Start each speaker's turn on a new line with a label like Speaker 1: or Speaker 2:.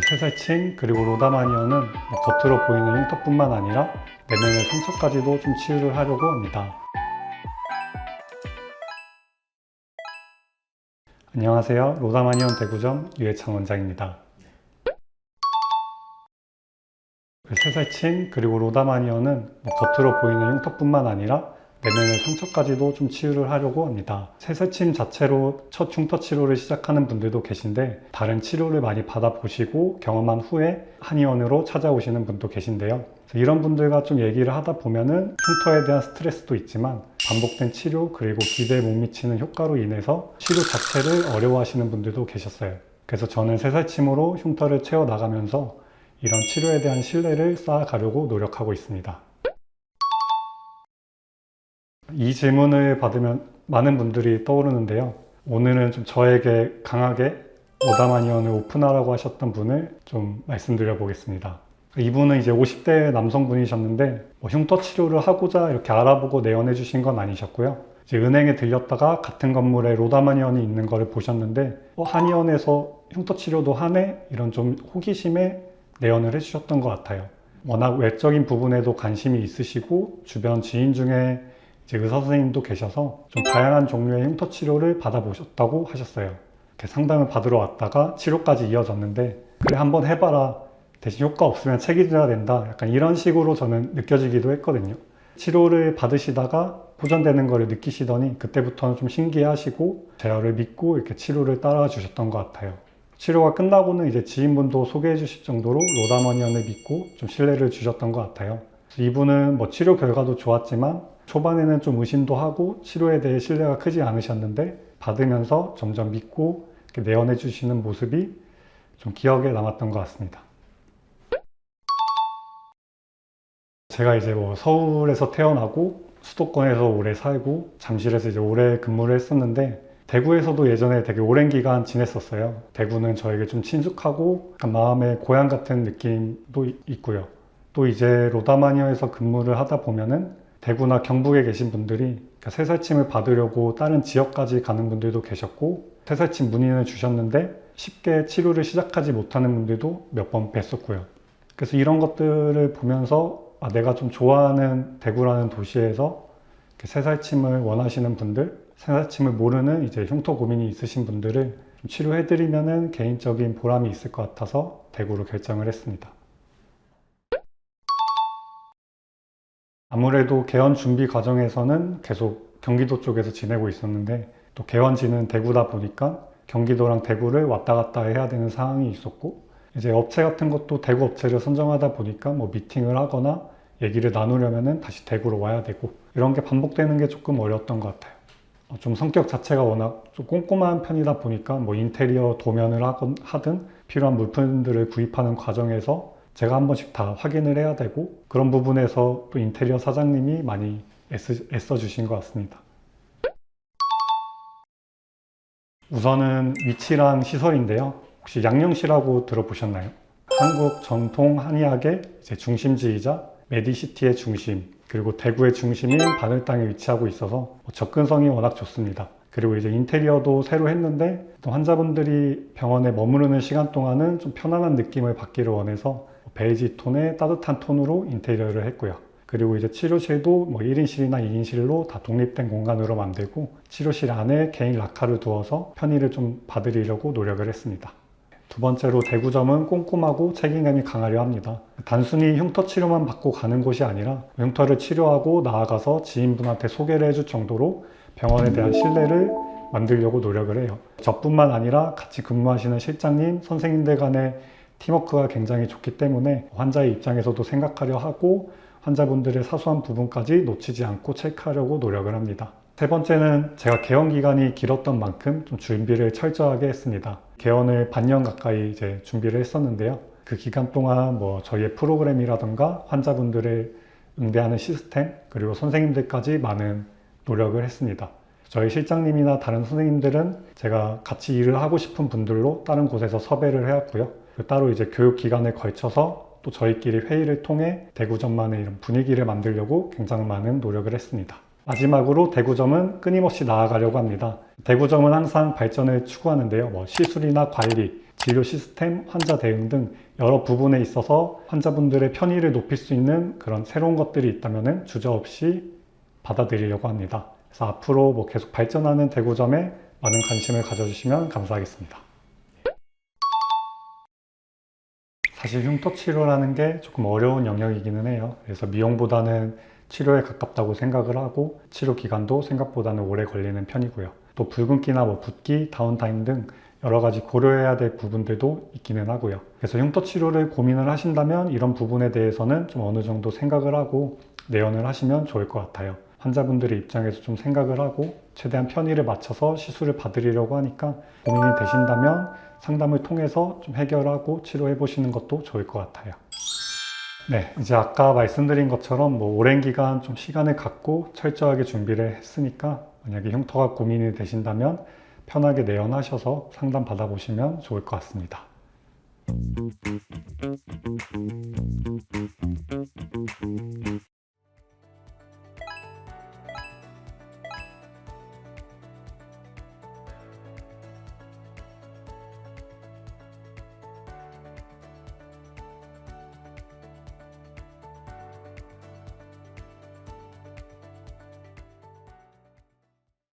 Speaker 1: 새살침 그리고 로다마니어는 겉으로 보이는 흉터뿐만 아니라 내면의 상처까지도 좀 치유를 하려고 합니다. 안녕하세요. 로다마니언 대구점 유해창 원장입니다. 새살침 그리고 로다마니어는 겉으로 보이는 흉터뿐만 아니라 내면의 상처까지도 좀 치유를 하려고 합니다. 새살침 자체로 첫 흉터 치료를 시작하는 분들도 계신데, 다른 치료를 많이 받아보시고 경험한 후에 한의원으로 찾아오시는 분도 계신데요. 이런 분들과 좀 얘기를 하다 보면은 흉터에 대한 스트레스도 있지만 반복된 치료 그리고 기대에 못 미치는 효과로 인해서 치료 자체를 어려워하시는 분들도 계셨어요. 그래서 저는 새살침으로 흉터를 채워나가면서 이런 치료에 대한 신뢰를 쌓아가려고 노력하고 있습니다. 이 질문을 받으면 많은 분들이 떠오르는데요. 오늘은 좀 저에게 강하게 로다마니언을 오픈하라고 하셨던 분을 좀 말씀드려 보겠습니다. 이분은 이제 50대 남성분이셨는데 흉터 치료를 하고자 이렇게 알아보고 내원해 주신 건 아니셨고요. 이제 은행에 들렸다가 같은 건물에 로다마니언이 있는 거를 보셨는데 한의원에서 흉터 치료도 하네? 이런 좀 호기심에 내원을 해 주셨던 것 같아요. 워낙 외적인 부분에도 관심이 있으시고 주변 지인 중에 이제 의사 선생님도 계셔서 좀 다양한 종류의 흉터 치료를 받아보셨다고 하셨어요. 이렇게 상담을 받으러 왔다가 치료까지 이어졌는데, 그래 한번 해봐라, 대신 효과 없으면 책임져야 된다, 약간 이런 식으로 저는 느껴지기도 했거든요. 치료를 받으시다가 호전되는 거를 느끼시더니 그때부터는 좀 신기해하시고 제어를 믿고 이렇게 치료를 따라와 주셨던 것 같아요. 치료가 끝나고는 이제 지인분도 소개해 주실 정도로 로다마니언을 믿고 좀 신뢰를 주셨던 것 같아요. 이분은 치료 결과도 좋았지만 초반에는 좀 의심도 하고 치료에 대해 신뢰가 크지 않으셨는데, 받으면서 점점 믿고 이렇게 내원해 주시는 모습이 좀 기억에 남았던 것 같습니다. 제가 이제 서울에서 태어나고 수도권에서 오래 살고 잠실에서 이제 오래 근무를 했었는데, 대구에서도 예전에 되게 오랜 기간 지냈었어요. 대구는 저에게 좀 친숙하고 약간 마음의 고향 같은 느낌도 있고요. 또 이제 로다마니어에서 근무를 하다 보면은 대구나 경북에 계신 분들이 새살침을 받으려고 다른 지역까지 가는 분들도 계셨고, 새살침 문의를 주셨는데 쉽게 치료를 시작하지 못하는 분들도 몇 번 뵀었고요. 그래서 이런 것들을 보면서 내가 좀 좋아하는 대구라는 도시에서 새살침을 원하시는 분들, 새살침을 모르는 이제 흉터 고민이 있으신 분들을 치료해드리면은 개인적인 보람이 있을 것 같아서 대구로 결정을 했습니다. 아무래도 개원 준비 과정에서는 계속 경기도 쪽에서 지내고 있었는데, 또 개원지는 대구다 보니까 경기도랑 대구를 왔다 갔다 해야 되는 상황이 있었고, 이제 업체 같은 것도 대구 업체를 선정하다 보니까 미팅을 하거나 얘기를 나누려면은 다시 대구로 와야 되고, 이런 게 반복되는 게 조금 어려웠던 것 같아요. 좀 성격 자체가 워낙 좀 꼼꼼한 편이다 보니까 인테리어 도면을 하든 필요한 물품들을 구입하는 과정에서 제가 한 번씩 다 확인을 해야 되고, 그런 부분에서 또 인테리어 사장님이 많이 애써 주신 것 같습니다. 우선은 위치랑 시설인데요. 혹시 양령시라고 들어보셨나요? 한국 전통 한의학의 이제 중심지이자 메디시티의 중심, 그리고 대구의 중심인 바늘 땅에 위치하고 있어서 접근성이 워낙 좋습니다. 그리고 이제 인테리어도 새로 했는데, 또 환자분들이 병원에 머무르는 시간 동안은 좀 편안한 느낌을 받기를 원해서 베이지 톤의 따뜻한 톤으로 인테리어를 했고요. 그리고 이제 치료실도 1인실이나 2인실로 다 독립된 공간으로 만들고, 치료실 안에 개인 락카를 두어서 편의를 좀 받으려고 노력을 했습니다. 두 번째로 대구점은 꼼꼼하고 책임감이 강하려 합니다. 단순히 흉터 치료만 받고 가는 곳이 아니라 흉터를 치료하고 나아가서 지인분한테 소개를 해줄 정도로 병원에 대한 신뢰를 만들려고 노력을 해요. 저뿐만 아니라 같이 근무하시는 실장님, 선생님들 간의 팀워크가 굉장히 좋기 때문에 환자의 입장에서도 생각하려 하고, 환자분들의 사소한 부분까지 놓치지 않고 체크하려고 노력을 합니다. 세 번째는 제가 개원 기간이 길었던 만큼 좀 준비를 철저하게 했습니다. 개원을 반년 가까이 이제 준비를 했었는데요. 그 기간 동안 저희의 프로그램이라던가 환자분들을 응대하는 시스템, 그리고 선생님들까지 많은 노력을 했습니다. 저희 실장님이나 다른 선생님들은 제가 같이 일을 하고 싶은 분들로 다른 곳에서 섭외를 해왔고요. 따로 이제 교육 기간에 걸쳐서 또 저희끼리 회의를 통해 대구점만의 이런 분위기를 만들려고 굉장히 많은 노력을 했습니다. 마지막으로 대구점은 끊임없이 나아가려고 합니다. 대구점은 항상 발전을 추구하는데요. 시술이나 관리, 진료 시스템, 환자 대응 등 여러 부분에 있어서 환자분들의 편의를 높일 수 있는 그런 새로운 것들이 있다면 주저없이 받아들이려고 합니다. 그래서 앞으로 계속 발전하는 대구점에 많은 관심을 가져주시면 감사하겠습니다. 사실 흉터 치료라는 게 조금 어려운 영역이기는 해요. 그래서 미용보다는 치료에 가깝다고 생각을 하고 치료 기간도 생각보다는 오래 걸리는 편이고요. 또 붉은기나 붓기, 다운타임 등 여러 가지 고려해야 될 부분들도 있기는 하고요. 그래서 흉터 치료를 고민을 하신다면 이런 부분에 대해서는 좀 어느 정도 생각을 하고 내연을 하시면 좋을 것 같아요. 환자분들의 입장에서 좀 생각을 하고 최대한 편의를 맞춰서 시술을 받으려고 하니까 고민이 되신다면 상담을 통해서 좀 해결하고 치료해 보시는 것도 좋을 것 같아요. 네, 이제 아까 말씀드린 것처럼 오랜 기간 좀 시간을 갖고 철저하게 준비를 했으니까 만약에 흉터가 고민이 되신다면 편하게 내연하셔서 상담 받아보시면 좋을 것 같습니다.